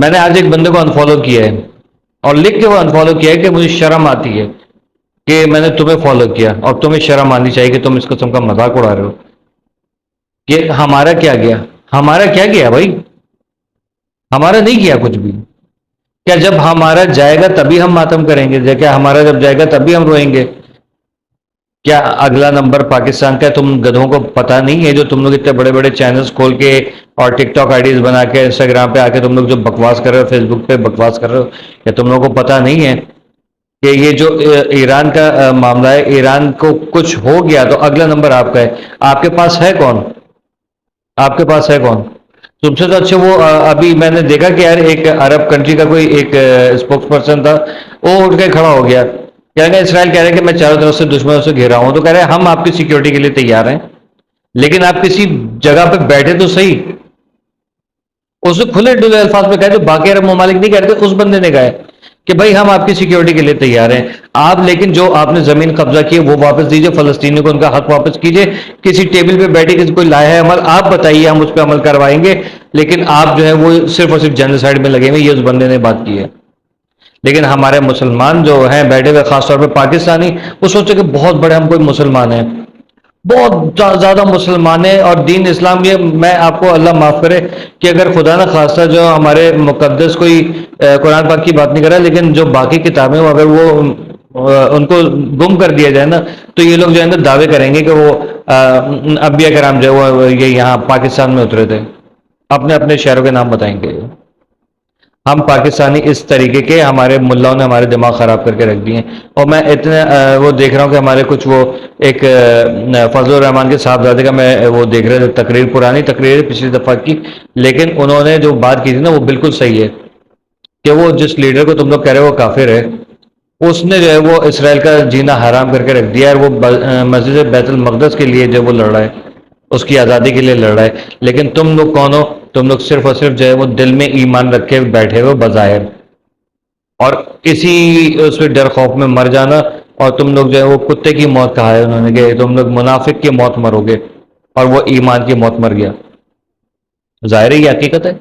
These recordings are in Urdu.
میں نے آج ایک بندے کو انفالو کیا ہے اور لکھ کے وہ انفالو کیا ہے کہ مجھے شرم آتی ہے کہ میں نے تمہیں فالو کیا اور تمہیں شرم آنی چاہیے کہ تم اس قسم کا مذاق اڑا رہے ہو. کہ ہمارا کیا گیا؟ ہمارا کیا گیا بھائی؟ ہمارا نہیں کیا کچھ بھی. کیا جب ہمارا جائے گا تبھی ہم ماتم کریں گے؟ کیا ہمارا جب جائے گا تبھی ہم روئیں گے؟ کیا اگلا نمبر پاکستان کا تم گدھوں کو پتہ نہیں ہے جو تم لوگ اتنے بڑے بڑے چینلز کھول کے اور ٹک ٹاک آئی ڈیز بنا کے انسٹاگرام پہ آ کے تم لوگ جو بکواس کر رہے ہو، فیس بک پہ بکواس کر رہے ہو، کیا تم لوگوں کو پتہ نہیں ہے کہ یہ جو ایران کا معاملہ ہے، ایران کو کچھ ہو گیا تو اگلا نمبر آپ کا ہے. آپ کے پاس ہے کون؟ آپ کے پاس ہے کون؟ تم سے تو اچھے وہ ابھی میں نے دیکھا کہ یار ایک عرب کنٹری کا کوئی ایک اسپوکس پرسن تھا، وہ اٹھ کے کھڑا ہو گیا. کہہ رہے اسرائیل کہہ رہے کہ میں چاروں طرف سے دشمنوں سے گھیرا ہوں، تو کہہ رہے ہم آپ کی سیکیورٹی کے لیے تیار ہیں، لیکن آپ کسی جگہ پہ بیٹھے تو صحیح. اس نے کھلے ڈلے الفاظ میں کہا جو باقی عرب ممالک نہیں کہہ رہے تھے، اس بندے نے کہا ہے کہ بھائی ہم آپ کی سیکیورٹی کے لیے تیار ہیں. آپ لیکن جو آپ نے زمین قبضہ کی ہے وہ واپس دیجئے، فلسطینیوں کو ان کا حق واپس کیجئے. کسی ٹیبل پہ بیٹھے کسی کوئی لایا ہے عمل، آپ بتائیے ہم اس پہ عمل کروائیں گے، لیکن آپ جو ہے وہ صرف اور صرف جینوسائیڈ میں لگے ہوئے. یہ اس بندے نے بات کی ہے. لیکن ہمارے مسلمان جو ہیں بیٹھے ہوئے، خاص طور پہ پاکستانی، وہ سوچے کہ بہت بڑے ہم کوئی مسلمان ہیں، بہت زیادہ مسلمان ہیں اور دین اسلام. یہ میں آپ کو اللہ معاف کرے کہ اگر خدا نہ خواستہ جو ہمارے مقدس کوئی قرآن پاک کی بات نہیں کر رہا، لیکن جو باقی کتابیں اگر وہ ان کو گم کر دیا جائے نا، تو یہ لوگ جو ہے نا دعوے کریں گے کہ وہ انبیاء کرام جو ہے وہ یہ یہاں پاکستان میں اترے تھے. اپنے اپنے شہروں کے نام بتائیں گے. ہم پاکستانی اس طریقے کے ہمارے ملاؤں نے ہمارے دماغ خراب کر کے رکھ دیے ہیں. اور میں اتنے وہ دیکھ رہا ہوں کہ ہمارے کچھ وہ ایک فضل الرحمان کے صاحبزادے کا میں وہ دیکھ رہے تھے تقریر، پرانی تقریر پچھلی دفعہ کی، لیکن انہوں نے جو بات کی تھی نا وہ بالکل صحیح ہے کہ وہ جس لیڈر کو تم لوگ کہہ رہے ہو وہ کافر ہے، اس نے جو ہے وہ اسرائیل کا جینا حرام کر کے رکھ دیا ہے. وہ مسجد بیت المقدس کے لیے جو وہ لڑ رہا ہے، اس کی آزادی کے لیے لڑ رہا ہے. لیکن تم لوگ کون ہو؟ تم لوگ صرف اور صرف جو ہے وہ دل میں ایمان رکھ کے بیٹھے ہوئے بظاہر، اور اسی اس پہ ڈر خوف میں مر جانا. اور تم لوگ جو ہے وہ کتے کی موت کہا ہے انہوں نے کہ تم لوگ منافق کی موت مرو گے، اور وہ ایمان کی موت مر گیا. ظاہر ہے یہ حقیقت ہے.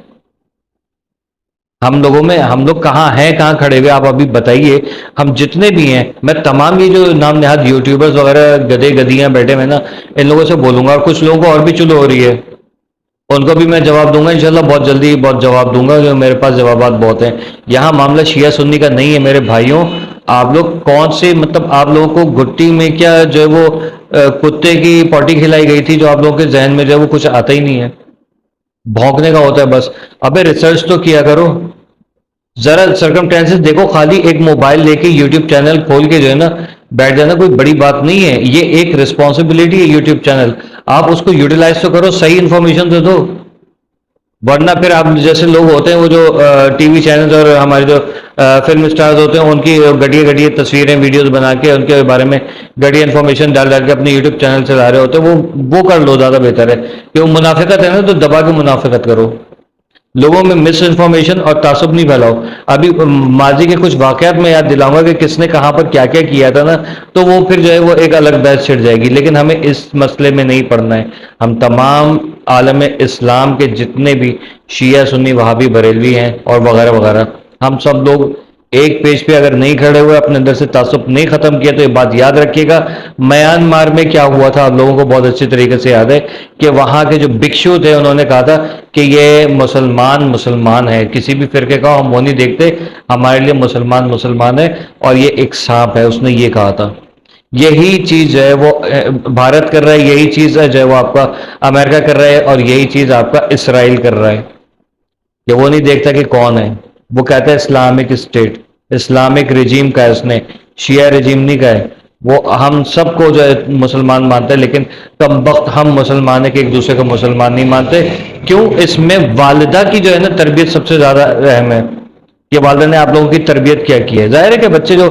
ہم لوگ کہاں ہیں، کہاں کھڑے ہوئے آپ ابھی بتائیے. ہم جتنے بھی ہیں، میں تمام یہ جو نام نہاد یوٹیوبرز وغیرہ گدے گدیاں بیٹھے ہوئے نا، ان لوگوں سے بولوں گا، اور کچھ لوگوں کو اور بھی چلو ہو رہی ہے، ان کو بھی میں جواب دوں گا انشاءاللہ، بہت جلدی بہت جواب دوں گا، جو میرے پاس جوابات بہت ہیں. یہاں معاملہ شیعہ سنی کا نہیں ہے میرے بھائیوں. آپ لوگ کون سے مطلب آپ لوگوں کو گٹی میں کیا جو ہے وہ کتے کی پوٹی کھلائی گئی تھی جو آپ لوگوں کے ذہن میں جو ہے وہ کچھ آتا ہی نہیں ہے، بھونکنے کا ہوتا ہے بس. ابے ریسرچ تو کیا کرو ذرا، سرکمٹینسز دیکھو. خالی ایک موبائل لے کے یوٹیوب چینل کھول کے جو ہے نا بیٹھ جانا کوئی بڑی بات نہیں ہے. یہ ایک رسپانسبلٹی ہے یوٹیوب چینل، آپ اس کو یوٹیلائز تو کرو، صحیح انفارمیشن دے دو. ورنہ پھر آپ جیسے لوگ ہوتے ہیں وہ جو ٹی وی چینلز اور ہمارے جو فلم اسٹارز ہوتے ہیں ان کی گھٹیا گھٹیا تصویریں ویڈیوز بنا کے ان کے بارے میں گھٹیا انفارمیشن ڈال ڈال کے اپنے یوٹیوب چینل چلا رہے ہوتے ہیں، وہ کر لو، زیادہ بہتر ہے. کہ وہ منافقت ہے نا تو دبا کے منافقت کرو، لوگوں میں مس انفارمیشن اور تعصب نہیں پھیلاؤ. ابھی ماضی کے کچھ واقعات میں یاد دلاؤں گا کہ کس نے کہاں پر کیا کیا کیا تھا نا، تو وہ پھر جو ہے وہ ایک الگ بحث چھڑ جائے گی. لیکن ہمیں اس مسئلے میں نہیں پڑنا ہے. ہم تمام عالم اسلام کے جتنے بھی شیعہ سنی وہابی بریلوی ہیں اور وغیرہ وغیرہ، ہم سب لوگ ایک پیج پہ اگر نہیں کھڑے ہوئے، اپنے اندر سے تعصب نہیں ختم کیا، تو یہ بات یاد رکھیے گا. میانمار میں کیا ہوا تھا آپ لوگوں کو بہت اچھے طریقے سے یاد ہے کہ وہاں کے جو بکشو تھے انہوں نے کہا تھا کہ یہ مسلمان ہے، کسی بھی فرقے کا ہم وہ نہیں دیکھتے، ہمارے لیے مسلمان ہے، اور یہ ایک سانپ ہے. اس نے یہ کہا تھا. یہی چیز جو ہے وہ بھارت کر رہا ہے، یہی چیز ہے جو ہے وہ آپ کا امریکہ کر رہا ہے، اور یہی چیز آپ کا اسرائیل کر رہا ہے. کہ وہ نہیں دیکھتا کہ کون ہے، وہ کہتا ہے اسلامک اسٹیٹ، اسلامک رجیم کا ہے، اس نے شیعہ رجیم نہیں کا ہے. وہ ہم سب کو جو ہے مسلمان مانتے ہیں، لیکن کم وقت ہم مسلمان ہیں کہ ایک دوسرے کو مسلمان نہیں مانتے. کیوں؟ اس میں والدہ کی جو ہے نا تربیت سب سے زیادہ اہم ہے کہ والدہ نے آپ لوگوں کی تربیت کیا کی ہے. ظاہر ہے کہ بچے جو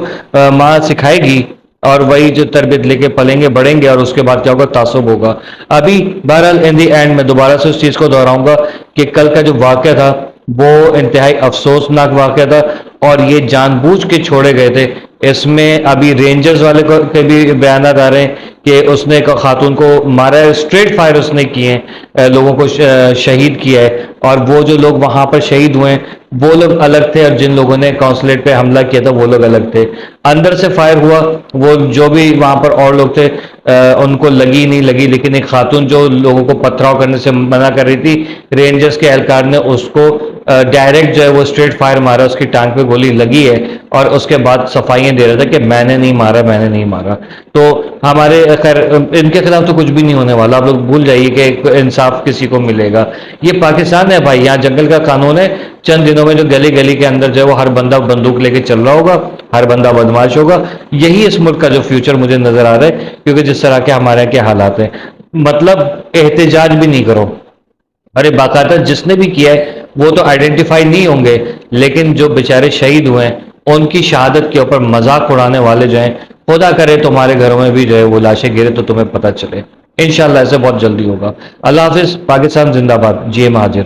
ماں سکھائے گی اور وہی جو تربیت لے کے پلیں گے بڑھیں گے، اور اس کے بعد کیا ہوگا؟ تعصب ہوگا. ابھی بہرحال ان دی اینڈ میں دوبارہ سے اس چیز کو دہراؤں گا کہ کل کا جو واقعہ تھا وہ انتہائی افسوسناک واقعہ تھا، اور یہ جان بوجھ کے چھوڑے گئے تھے. اس میں ابھی رینجرز والے کے بھی بیانات آ رہے ہیں کہ اس نے ایک خاتون کو مارا ہے، اسٹریٹ فائر اس نے کیے ہیں، لوگوں کو شہید کیا ہے. اور وہ جو لوگ وہاں پر شہید ہوئے ہیں وہ لوگ الگ تھے اور جن لوگوں نے کونسلیٹ پہ حملہ کیا تھا وہ لوگ الگ تھے. اندر سے فائر ہوا, وہ جو بھی وہاں پر اور لوگ تھے ان کو لگی نہیں لگی, لیکن ایک خاتون جو لوگوں کو پتھراؤ کرنے سے منع کر رہی تھی, رینجرز کے اہلکار نے اس کو ڈائریکٹ جو ہے وہ اسٹریٹ فائر مارا, اس کی ٹانگ پہ گولی لگی ہے اور اس کے بعد صفائیاں دے رہا تھا کہ میں نے نہیں مارا, میں نے نہیں مارا. تو ہمارے خیر ان کے خلاف تو کچھ بھی نہیں ہونے والا, آپ لوگ بھول جائیے کہ انصاف کسی کو ملے گا. یہ پاکستان ہے بھائی, یہاں جنگل کا قانون ہے. چند دنوں میں جو گلی گلی کے اندر جو ہے وہ ہر بندہ بندوق لے کے چل رہا ہوگا, ہر بندہ بدماش ہوگا. یہی اس ملک کا جو فیوچر مجھے نظر آ رہا ہے, کیونکہ جس طرح کے ہمارے یہاں کے حالات ہیں. مطلب احتجاج بھی نہیں کرو, ارے باقاعدہ جس نے بھی کیا ہے وہ تو آئیڈینٹیفائی نہیں ہوں گے, لیکن جو بیچارے شہید ہوئے ہیں ان کی شہادت کے اوپر مذاق اڑانے والے جو ہیں, خدا کرے تمہارے گھروں میں بھی جو ہے وہ لاشیں گرے تو تمہیں پتہ چلے. انشاءاللہ ایسے بہت جلدی ہوگا. اللہ حافظ. پاکستان زندہ باد. جی مہاجر.